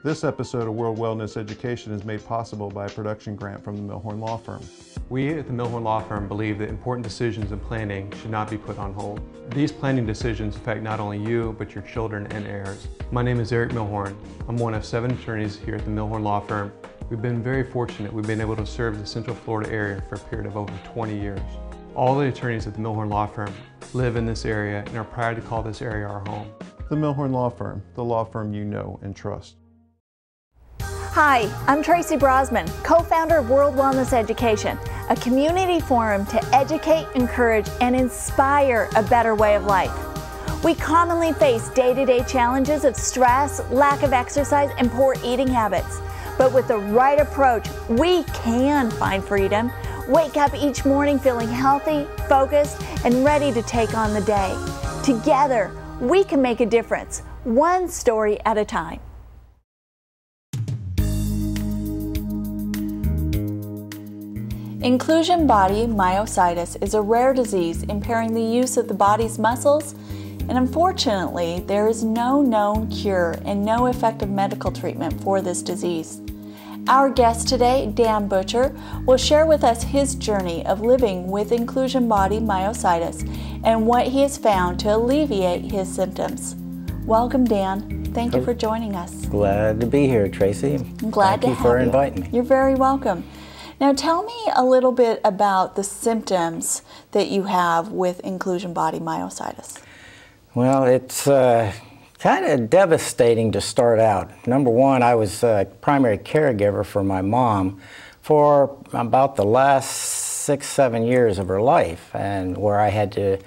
This episode of World Wellness Education is made possible by a production grant from the Milhorn Law Firm. We at the Milhorn Law Firm believe that important decisions in planning should not be put on hold. These planning decisions affect not only you, but your children and heirs. My name is Eric Milhorn. I'm one of 7 attorneys here at the Milhorn Law Firm. We've been very fortunate. We've been able to serve the Central Florida area for a period of over 20 years. All the attorneys at the Milhorn Law Firm live in this area and are proud to call this area our home. The Milhorn Law Firm, the law firm you know and trust. Hi, I'm Tracy Brosman, co-founder of World Wellness Education, a community forum to educate, encourage, and inspire a better way of life. We commonly face day-to-day challenges of stress, lack of exercise, and poor eating habits. But with the right approach, we can find freedom, wake up each morning feeling healthy, focused, and ready to take on the day. Together, we can make a difference, one story at a time. Inclusion body myositis is a rare disease impairing the use of the body's muscles, and unfortunately, there is no known cure and no effective medical treatment for this disease. Our guest today, Dan Butcher, will share with us his journey of living with inclusion body myositis and what he has found to alleviate his symptoms. Welcome, Dan. Thank you for joining us. Glad to be here, Tracy. I'm glad to have you. Thank you for inviting me. You're very welcome. Now tell me a little bit about the symptoms that you have with inclusion body myositis. Well, it's kind of devastating to start out. Number one, I was a primary caregiver for my mom for about the last 6-7 years of her life, and where I had to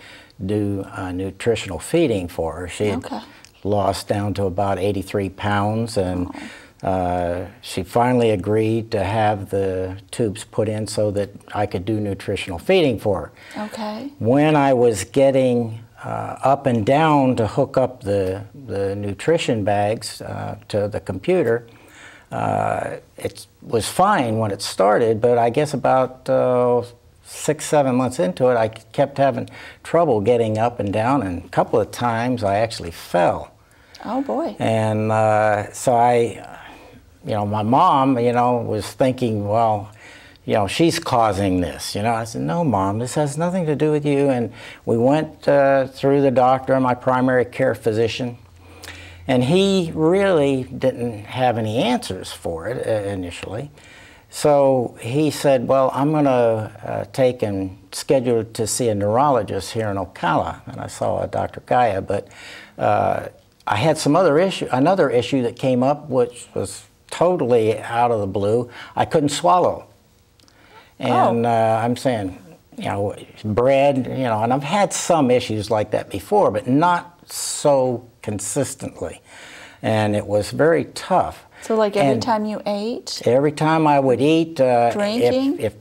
do nutritional feeding for her. She had lost down to about 83 pounds, and she finally agreed to have the tubes put in so that I could do nutritional feeding for her. Okay. When I was getting up and down to hook up the nutrition bags to the computer, it was fine when it started, but I guess about 6-7 months into it, I kept having trouble getting up and down, and a couple of times I actually fell. Oh boy. And so my mom, was thinking, well, she's causing this. I said, no, Mom, this has nothing to do with you. And we went through the doctor, my primary care physician, and he really didn't have any answers for it initially. So he said, well, I'm going to take and schedule to see a neurologist here in Ocala. And I saw Dr. Gaia, but I had another issue that came up, which was totally out of the blue. I couldn't swallow. And I'm saying, bread, and I've had some issues like that before, but not so consistently. And it was very tough. So like every time you ate? Every time I would eat. Drinking? If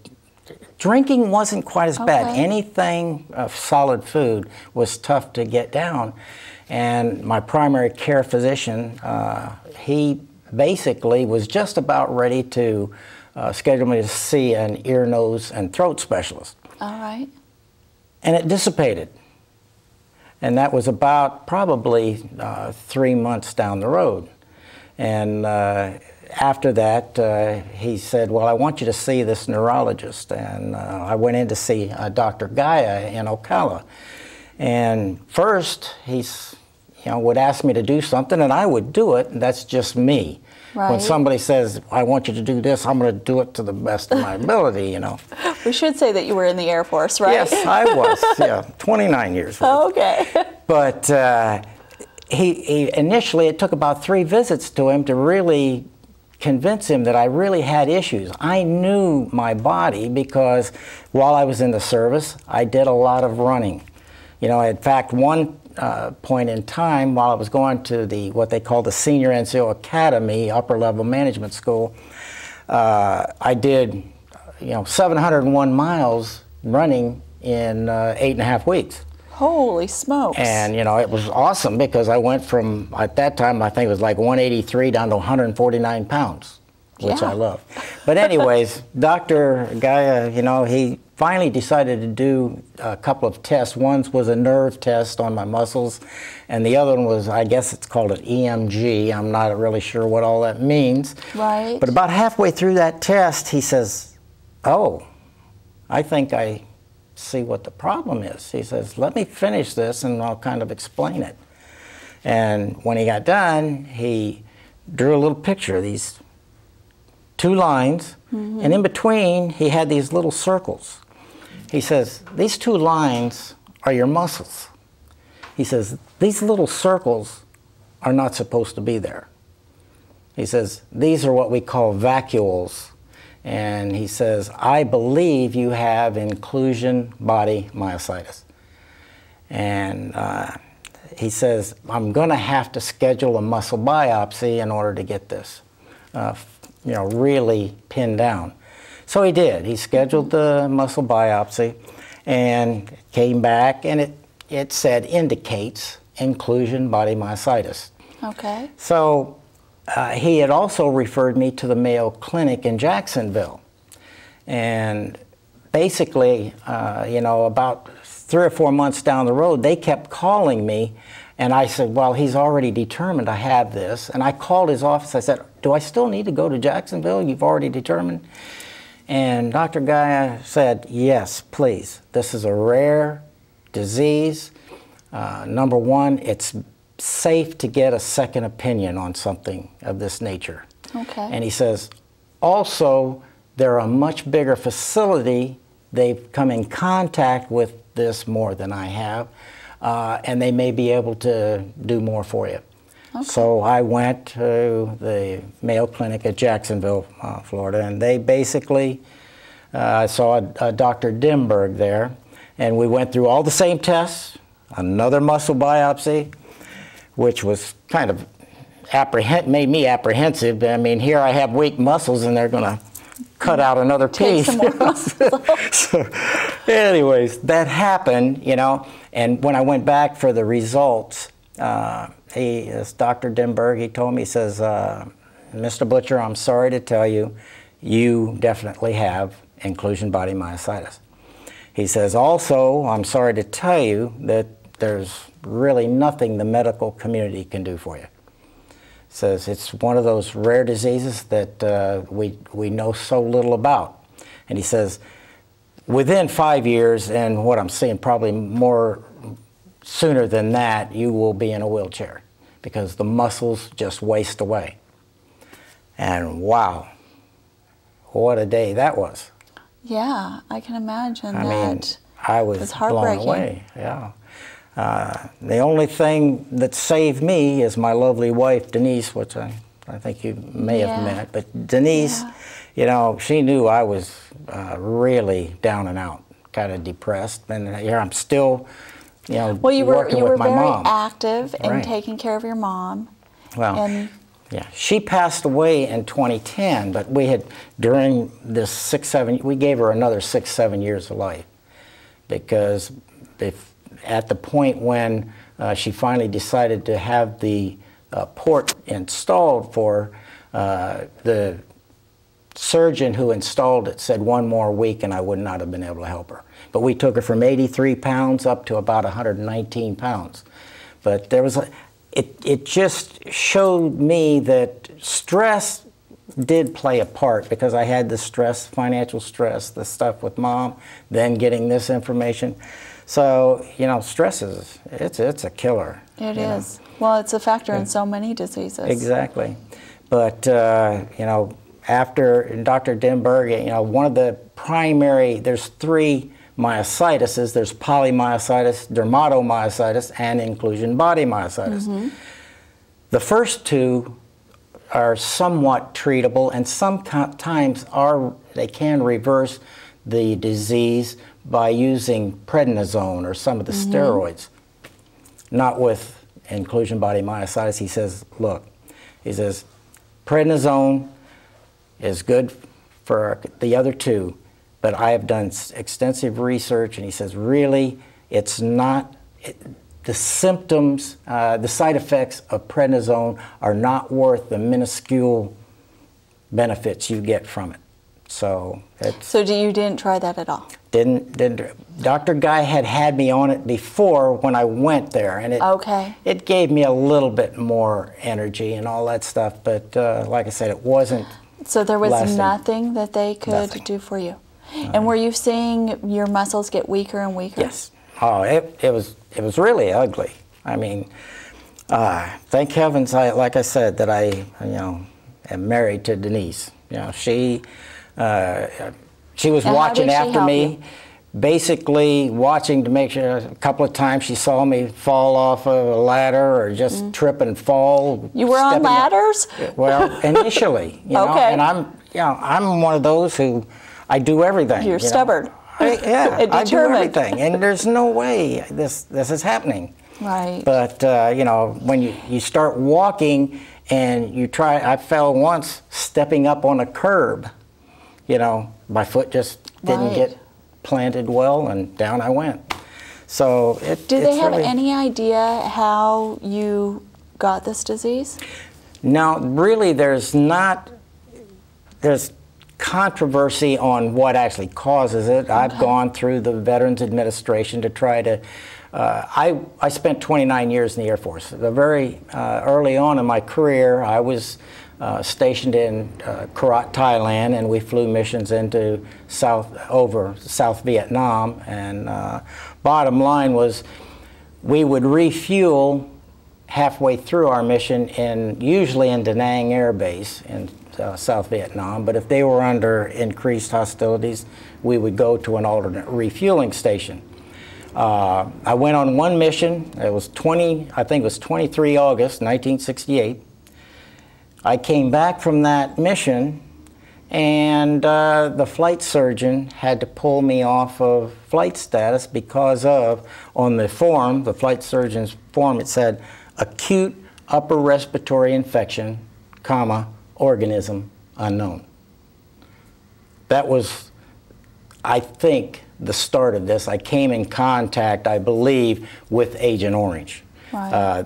drinking wasn't quite as bad. Anything of solid food was tough to get down. And my primary care physician, he basically was just about ready to schedule me to see an ear, nose, and throat specialist. All right. And it dissipated. And that was about probably 3 months down the road. And after that, he said, well, I want you to see this neurologist. And I went in to see Dr. Gaia in Ocala. And first, he's would ask me to do something, and I would do it, and that's just me. Right. When somebody says, I want you to do this, I'm going to do it to the best of my ability, We should say that you were in the Air Force, right? Yes, I was, 29 years old. Okay. But he initially, it took about 3 visits to him to really convince him that I really had issues. I knew my body because while I was in the service, I did a lot of running. In fact, one point in time while I was going to what they call the Senior NCO Academy, upper level management school, I did 701 miles running in 8.5 weeks. Holy smokes. And it was awesome because I went from, at that time I think it was like 183 down to 149 pounds, which I love. But anyways, Dr. Gaia, he finally decided to do a couple of tests. One was a nerve test on my muscles, and the other one was, I guess it's called an EMG. I'm not really sure what all that means. Right. But about halfway through that test, he says, "Oh, I think I see what the problem is." He says, "Let me finish this and I'll kind of explain it." And when he got done, he drew a little picture of these two lines, and in between he had these little circles. He says, "These two lines are your muscles." He says, "These little circles are not supposed to be there." He says, "These are what we call vacuoles." And he says, "I believe you have inclusion body myositis." And he says, "I'm going to have to schedule a muscle biopsy in order to get this, really pinned down." So he did. He scheduled the muscle biopsy and came back, and it said indicates inclusion body myositis. Okay. So he had also referred me to the Mayo Clinic in Jacksonville. And basically, about 3 or 4 months down the road, they kept calling me, and I said, "Well, he's already determined I have this." And I called his office. I said, "Do I still need to go to Jacksonville? You've already determined?" And Dr. Gaia said, "Yes, please. This is a rare disease. Number one, it's safe to get a second opinion on something of this nature." Okay. And he says, "Also, they're a much bigger facility. They've come in contact with this more than I have, and they may be able to do more for you." Okay. So I went to the Mayo Clinic at Jacksonville, Florida, and they basically, I saw Dr. Dimberg there, and we went through all the same tests, another muscle biopsy, which was kind of made me apprehensive. I mean, here I have weak muscles, and they're going to cut out another piece. Take some more muscle. So, anyways, that happened, and when I went back for the results, Dr. Dimberg, he told me, he says, "Mr. Butcher, I'm sorry to tell you, you definitely have inclusion body myositis." He says, "Also, I'm sorry to tell you that there's really nothing the medical community can do for you." Says it's one of those rare diseases that we know so little about. And he says, within 5 years, and what I'm seeing probably more sooner than that, you will be in a wheelchair because the muscles just waste away. And wow, what a day that was. Yeah, I can imagine I that. mean, I was blown heartbreaking. away. Yeah. The only thing that saved me is my lovely wife, Denise, which I think you may have met. But Denise, she knew I was really down and out, kind of depressed. And here I'm still, well, you were working with my very mom. active in Right. taking care of your mom. Well, and yeah, she passed away in 2010, but we had, during this 6-7, we gave her another 6-7 years of life, because at the point when she finally decided to have the port installed for her, the surgeon who installed it said 1 more week and I would not have been able to help her. But we took her from 83 pounds up to about 119 pounds. But there was it just showed me that stress did play a part, because I had the stress, financial stress, the stuff with mom, then getting this information. So, stress it's a killer. It is. Well, it's a factor in so many diseases. Exactly. But, after Dr. Dimberg, one of the primary, there's 3 myositises. There's polymyositis, dermatomyositis, and inclusion body myositis. Mm-hmm. The first 2 are somewhat treatable, and sometimes they can reverse the disease by using prednisone or some of the steroids. Not with inclusion body myositis. He says, look, prednisone is good for the other 2, but I have done extensive research, and he says, really, it's not, the symptoms, the side effects of prednisone are not worth the minuscule benefits you get from it. So it's So you didn't try that at all? didn't. Dr. Guy had me on it before when I went there, and it gave me a little bit more energy and all that stuff. But like I said, it wasn't. So there was lasting. nothing that they could do for you. And were you seeing your muscles get weaker and weaker? Yes. Oh, it was really ugly. I mean, thank heavens, like I said, that I am married to Denise. She was watching after me, basically watching to make sure. A couple of times she saw me fall off of a ladder or just trip and fall. You were on ladders? Well, initially, and I'm one of those who I do everything. You're stubborn. Yeah, I do everything, and there's no way this is happening. Right. But when you start walking and you try, I fell once stepping up on a curb. My foot just didn't get planted well, and down I went. So do they have any idea how you got this disease? No, really, there's controversy on what actually causes it. Okay. I've gone through the Veterans Administration to try to. I spent 29 years in the Air Force. Very early on in my career, I was stationed in Korat, Thailand, and we flew missions into South Vietnam. And bottom line was, we would refuel halfway through our mission, usually in Da Nang Air Base in South Vietnam. But if they were under increased hostilities, we would go to an alternate refueling station. I went on one mission. It was I think it was 23 August 1968. I came back from that mission, and the flight surgeon had to pull me off of flight status because of, on the form, the flight surgeon's form, it said acute upper respiratory infection, organism unknown. That was, I think, the start of this. I came in contact, I believe, with Agent Orange. Right.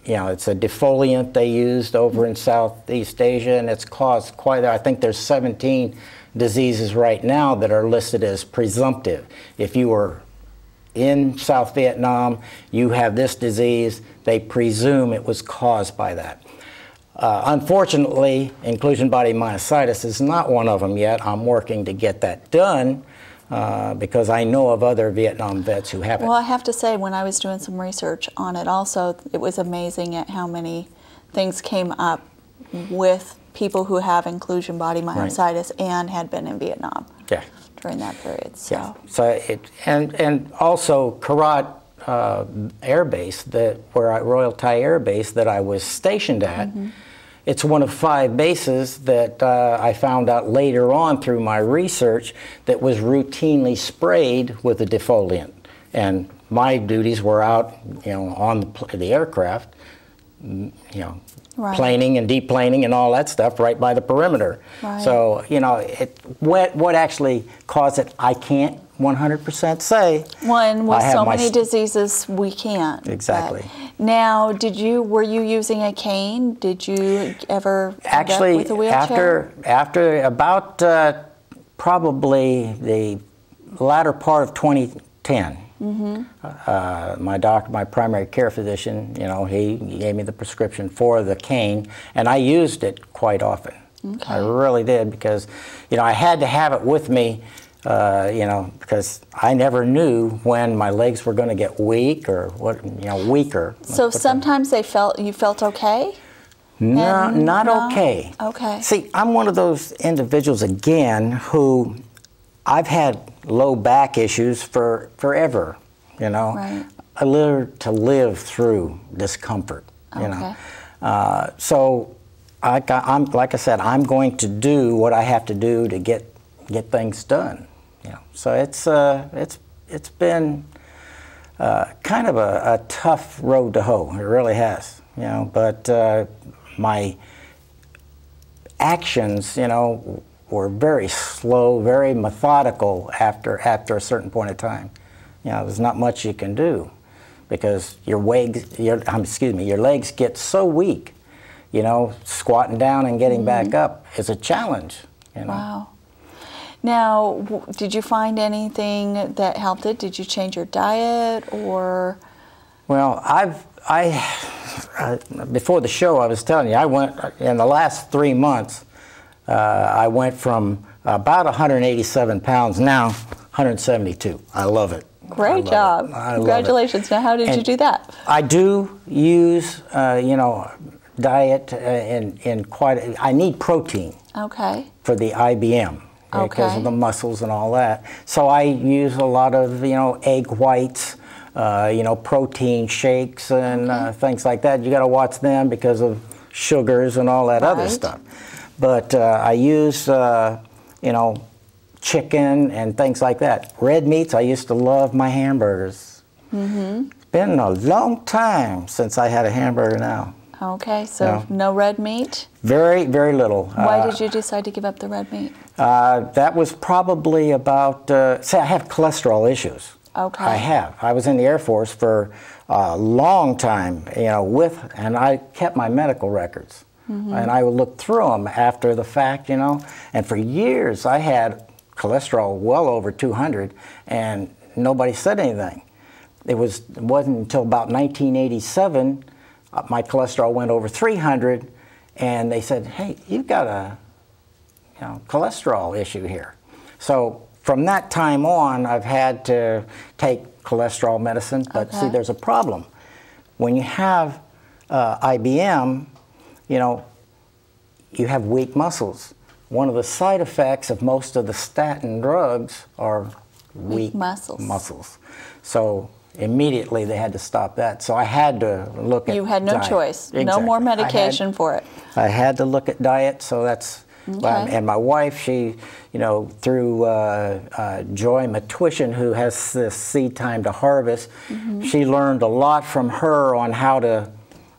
It's a defoliant they used over in Southeast Asia, and it's caused I think there's 17 diseases right now that are listed as presumptive. If you were in South Vietnam, you have this disease, they presume it was caused by that. Unfortunately, inclusion body myositis is not one of them yet. I'm working to get that done because I know of other Vietnam vets who have it. Well, I have to say, when I was doing some research on it also, it was amazing at how many things came up with people who have inclusion body myositis and had been in Vietnam during that period. So, and also Korat Air Base, Royal Thai Air Base that I was stationed at. It's one of 5 bases that I found out later on through my research that was routinely sprayed with a defoliant. And my duties were out, on the aircraft, planing and deplaning and all that stuff right by the perimeter. Right. So, what actually caused it, I can't 100% say. One, with so many diseases, we can't. Exactly. Now, were you using a cane? Did you ever end up with a wheelchair? After about probably the latter part of 2010, my primary care physician, he gave me the prescription for the cane, and I used it quite often. Okay. I really did, because, I had to have it with me. Because I never knew when my legs were going to get weak or weaker. So sometimes you felt okay? No, not okay. Okay. See, I'm one of those individuals, again, who I've had low back issues for forever, Right. I learned to live through discomfort, So I'm like I said, I'm going to do what I have to do to get things done. So it's been kind of a tough road to hoe. It really has, But my actions, were very slow, very methodical after a certain point of time. There's not much you can do because your legs get so weak. Squatting down and getting back up is a challenge. You know? Wow. Now, did you find anything that helped it? Did you change your diet or? Well, before the show, I was telling you, I went, in the last 3 months, I went from about 187 pounds, now 172. I love it. Great job. Congratulations. Now, how did you do that? I do use, you know, diet in quite, I need protein. Okay. For the IBM. Because of the muscles and all that. So I use a lot of, you know, egg whites, you know, protein shakes and things like that. You got to watch them because of sugars and all that other stuff. But I use, you know, chicken and things like that. Red meats, I used to love my hamburgers. It's been a long time since I had a hamburger now. Okay, so no red meat? Very, very little. Why did you decide to give up the red meat? That was probably about, say I have cholesterol issues. Okay. I have. I was in the Air Force for a long time, you know, and I kept my medical records. And I would look through them after the fact, you know, and for years I had cholesterol well over 200 and nobody said anything. It wasn't until about 1987 my cholesterol went over 300 and they said, hey, you've got a cholesterol issue here. So from that time on, I've had to take cholesterol medicine, but see, there's a problem. When you have IBM, you know, you have weak muscles. One of the side effects of most of the statin drugs are weak muscles. So immediately they had to stop that. So I had to look at You had no diet. choice. Exactly. No more medication for it. I had to look at diet, so that's, and my wife, she, you know, through Joy Matuition, who has this Seed Time to Harvest, she learned a lot from her on how to,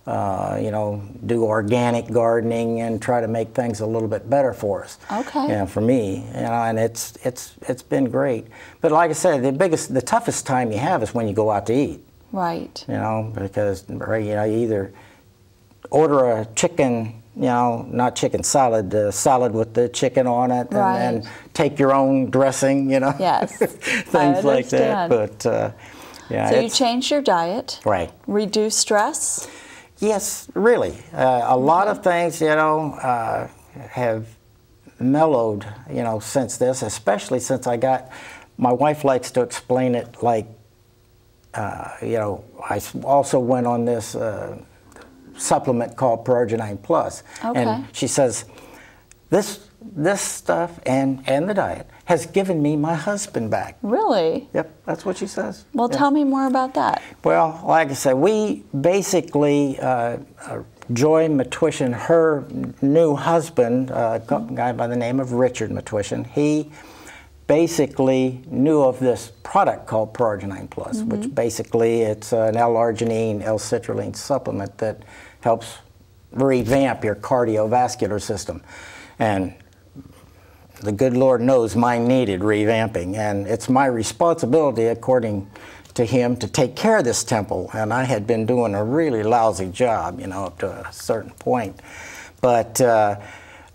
you know, do organic gardening and try to make things a little bit better for us. Okay. You know, for me, you know, and it's been great. But like I said, the toughest time you have is when you go out to eat. Right. You know, because you know, you either order a chicken, you know, not chicken salad, salad with the chicken on it, and then take your own dressing, you know. Yes. Things like that. But yeah. So you changed your diet. Right. Reduce stress. Yes, really. A lot of things, you know, have mellowed, you know, since this, especially since I got, my wife likes to explain it like, you know, I also went on this supplement called Proarginine Plus. And she says, this stuff and the diet has given me my husband back. Really? Yep, that's what she says. Well, tell me more about that. Well, like I said, we basically, Joy Matuition, her new husband, a guy by the name of Richard Matuition, he basically knew of this product called Proarginine Plus, which basically it's an L-arginine, L-citrulline supplement that helps revamp your cardiovascular system. And the good Lord knows mine needed revamping, and it's my responsibility, according to him, to take care of this temple. And I had been doing a really lousy job, you know, up to a certain point. But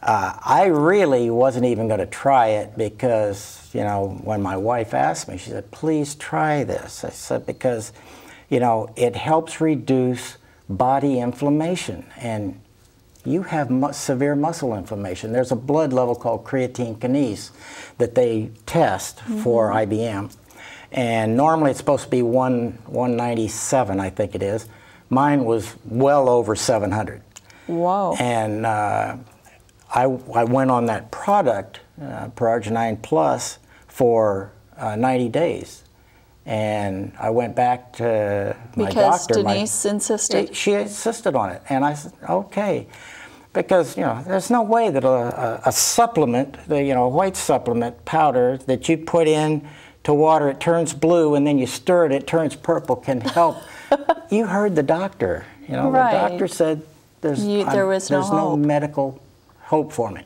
I really wasn't even going to try it because, you know, when my wife asked me, she said, please try this. I said, because, you know, it helps reduce body inflammation. And you have severe muscle inflammation. There's a blood level called creatine kinase that they test for IBM. And normally it's supposed to be 197, I think it is. Mine was well over 700. Whoa. And I went on that product, Proarginine Plus, for 90 days. And I went back to my doctor. Because Denise insisted? She insisted on it. And I said, okay. Because, you know, there's no way that a supplement, you know, a white supplement powder that you put in to water, it turns blue, and then you stir it, it turns purple, can help. You heard the doctor. You know, the doctor said there's no medical hope for me.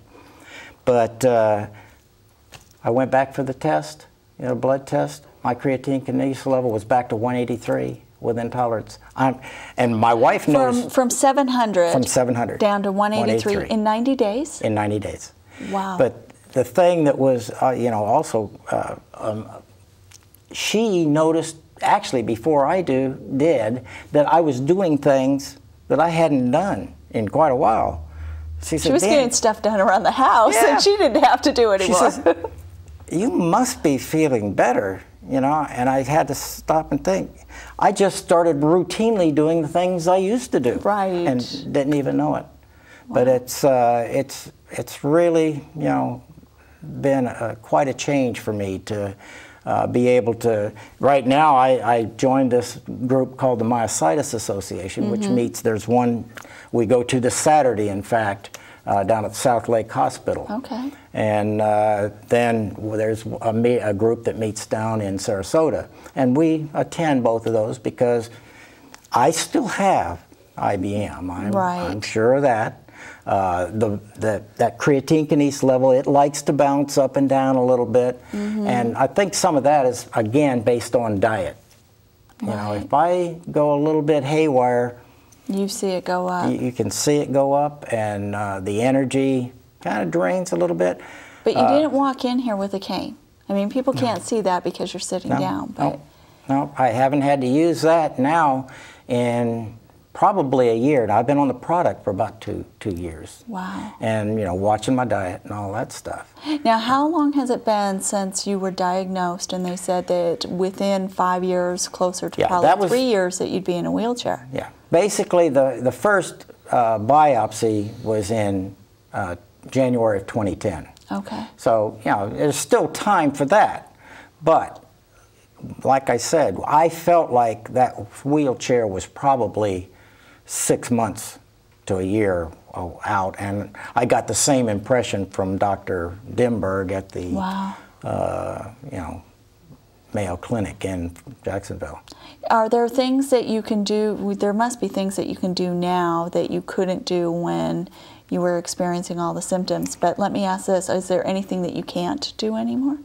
But I went back for the test, you know, blood test. My creatine kinase level was back to 183 with intolerance. And my wife knows. From 700. From 700. Down to 183 in 90 days? In 90 days. Wow. But the thing that was, also, she noticed, actually before I did, that I was doing things that I hadn't done in quite a while. She said, she was getting stuff done around the house, and she didn't have to do anymore. She says, you must be feeling better, and I had to stop and think. I just started routinely doing the things I used to do, and didn't even know it. Wow. But it's really, been quite a change for me to be able to. Right now, I joined this group called the Myositis Association, which meets. There's one we go to this Saturday, in fact, down at South Lake Hospital. Okay. And then there's a group that meets down in Sarasota, and we attend both of those because I still have IBM. I'm sure of that. That creatine kinase level, it likes to bounce up and down a little bit, and I think some of that is, again, based on diet. If I go a little bit haywire, you see it go up. You can see it go up, and the energy kind of drains a little bit. But you didn't walk in here with a cane. I mean, people can't see that because you're sitting down. But no, I haven't had to use that now in probably a year. And I've been on the product for about two years. Wow. And, watching my diet and all that stuff. Now, how long has it been since you were diagnosed and they said that within 5 years, closer to probably 3 years, that you'd be in a wheelchair? Yeah. Basically, the first biopsy was in January of 2010. Okay. So, there's still time for that. But, like I said, I felt like that wheelchair was probably 6 months to a year out, and I got the same impression from Dr. Dimberg at the Mayo Clinic in Jacksonville. Are there things that you can do? There must be things that you can do now that you couldn't do when you were experiencing all the symptoms. But let me ask this: is there anything that you can't do anymore?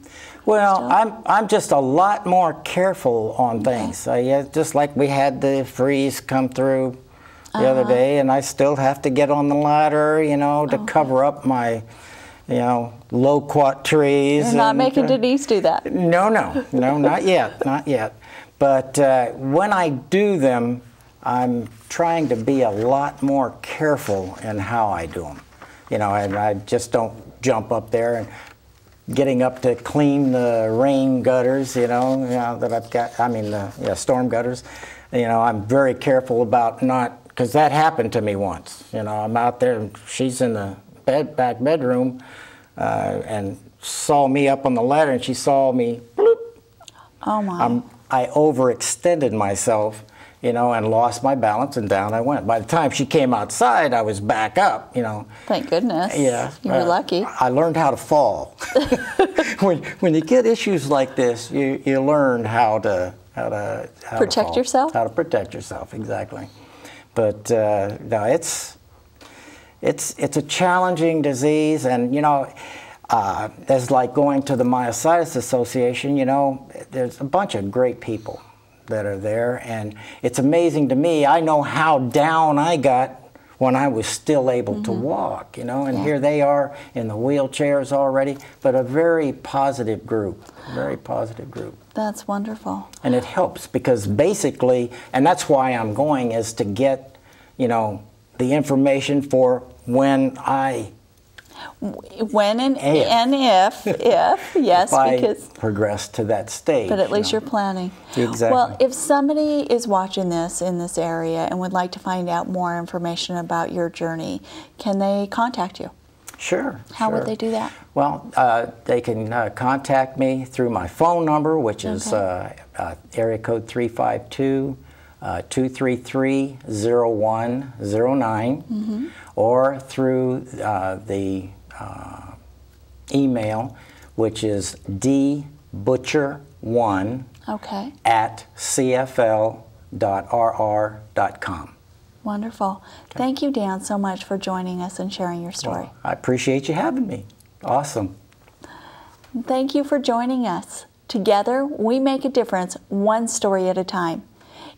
Well, I'm just a lot more careful on things. Just like we had the freeze come through the other day, and I still have to get on the ladder, to cover up my, loquat trees. You're not making Denise do that. No, not yet, not yet. But when I do them, I'm trying to be a lot more careful in how I do them. And I just don't jump up there and getting up to clean the rain gutters, that I've got, the storm gutters. I'm very careful about not, because that happened to me once. I'm out there and she's in the back bedroom and saw me up on the ladder, and she saw me, bloop. Oh my. I overextended myself, and lost my balance, and down I went. By the time she came outside, I was back up, Thank goodness. Yeah. You were lucky. I learned how to fall. when you get issues like this, you learn how to protect yourself? How to protect yourself, exactly. But no, it's a challenging disease, and that's like going to the Myositis Association. There's a bunch of great people that are there, and it's amazing to me. I know how down I got when I was still able to walk, and here they are in the wheelchairs already, but a very positive group, very positive group. That's wonderful. And it helps because basically, and that's why I'm going, is to get, the information for when and if, yes, because I progress to that stage. But at least you're planning. Exactly. Well, if somebody is watching this in this area and would like to find out more information about your journey, can they contact you? Sure. How would they do that? Well, they can contact me through my phone number, which is area code 352-233-0109, or through the email, which is dbutcher1 at cfl.rr.com. Wonderful. Thank you, Dan, so much for joining us and sharing your story. Well, I appreciate you having me. Awesome. Thank you for joining us. Together, we make a difference one story at a time.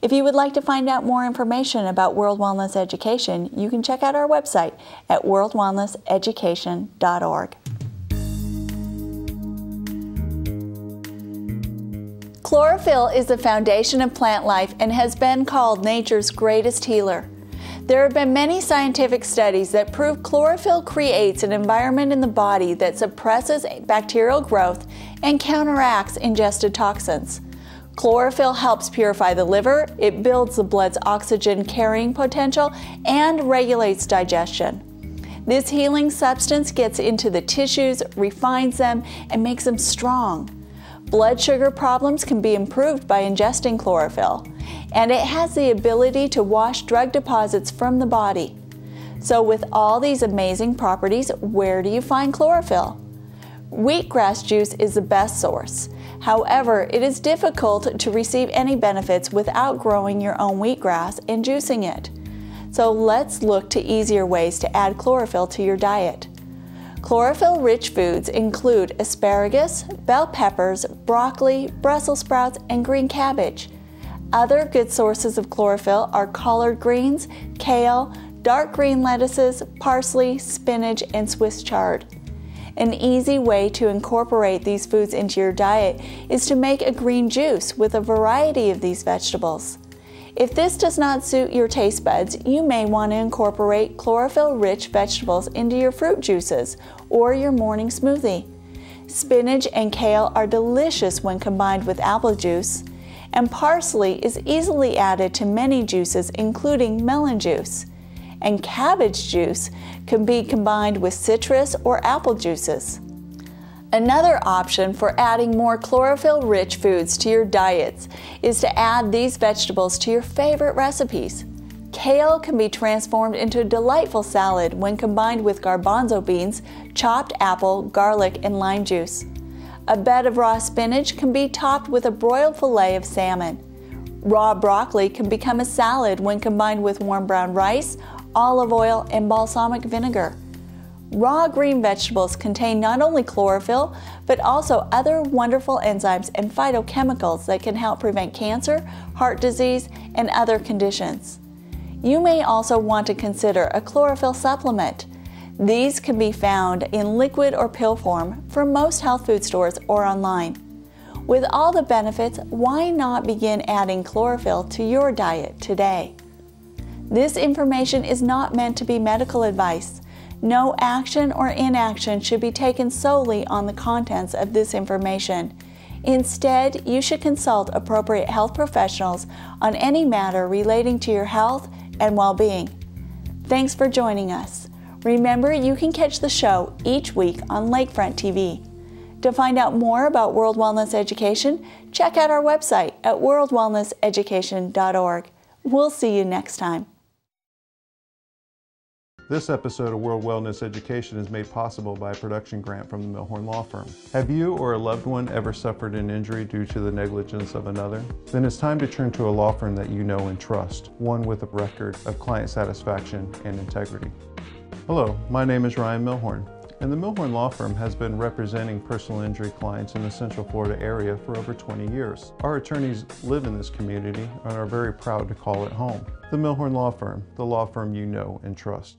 If you would like to find out more information about World Wellness Education, you can check out our website at worldwellnesseducation.org. Chlorophyll is the foundation of plant life and has been called nature's greatest healer. There have been many scientific studies that prove chlorophyll creates an environment in the body that suppresses bacterial growth and counteracts ingested toxins. Chlorophyll helps purify the liver, it builds the blood's oxygen carrying potential, and regulates digestion. This healing substance gets into the tissues, refines them, and makes them strong. Blood sugar problems can be improved by ingesting chlorophyll, and it has the ability to wash drug deposits from the body. So with all these amazing properties, where do you find chlorophyll? Wheatgrass juice is the best source. However, it is difficult to receive any benefits without growing your own wheatgrass and juicing it. So let's look to easier ways to add chlorophyll to your diet. Chlorophyll-rich foods include asparagus, bell peppers, broccoli, Brussels sprouts, and green cabbage. Other good sources of chlorophyll are collard greens, kale, dark green lettuces, parsley, spinach, and Swiss chard. An easy way to incorporate these foods into your diet is to make a green juice with a variety of these vegetables. If this does not suit your taste buds, you may want to incorporate chlorophyll-rich vegetables into your fruit juices or your morning smoothie. Spinach and kale are delicious when combined with apple juice, and parsley is easily added to many juices, including melon juice. And cabbage juice can be combined with citrus or apple juices. Another option for adding more chlorophyll-rich foods to your diets is to add these vegetables to your favorite recipes. Kale can be transformed into a delightful salad when combined with garbanzo beans, chopped apple, garlic, and lime juice. A bed of raw spinach can be topped with a broiled fillet of salmon. Raw broccoli can become a salad when combined with warm brown rice, olive oil, and balsamic vinegar. Raw green vegetables contain not only chlorophyll, but also other wonderful enzymes and phytochemicals that can help prevent cancer, heart disease, and other conditions. You may also want to consider a chlorophyll supplement. These can be found in liquid or pill form from most health food stores or online. With all the benefits, why not begin adding chlorophyll to your diet today? This information is not meant to be medical advice. No action or inaction should be taken solely on the contents of this information. Instead, you should consult appropriate health professionals on any matter relating to your health and well-being. Thanks for joining us. Remember, you can catch the show each week on Lakefront TV. To find out more about World Wellness Education, check out our website at worldwellnesseducation.org. We'll see you next time. This episode of World Wellness Education is made possible by a production grant from the Milhorn Law Firm. Have you or a loved one ever suffered an injury due to the negligence of another? Then it's time to turn to a law firm that you know and trust, one with a record of client satisfaction and integrity. Hello, my name is Ryan Milhorn, and the Milhorn Law Firm has been representing personal injury clients in the Central Florida area for over 20 years. Our attorneys live in this community and are very proud to call it home. The Milhorn Law Firm, the law firm you know and trust.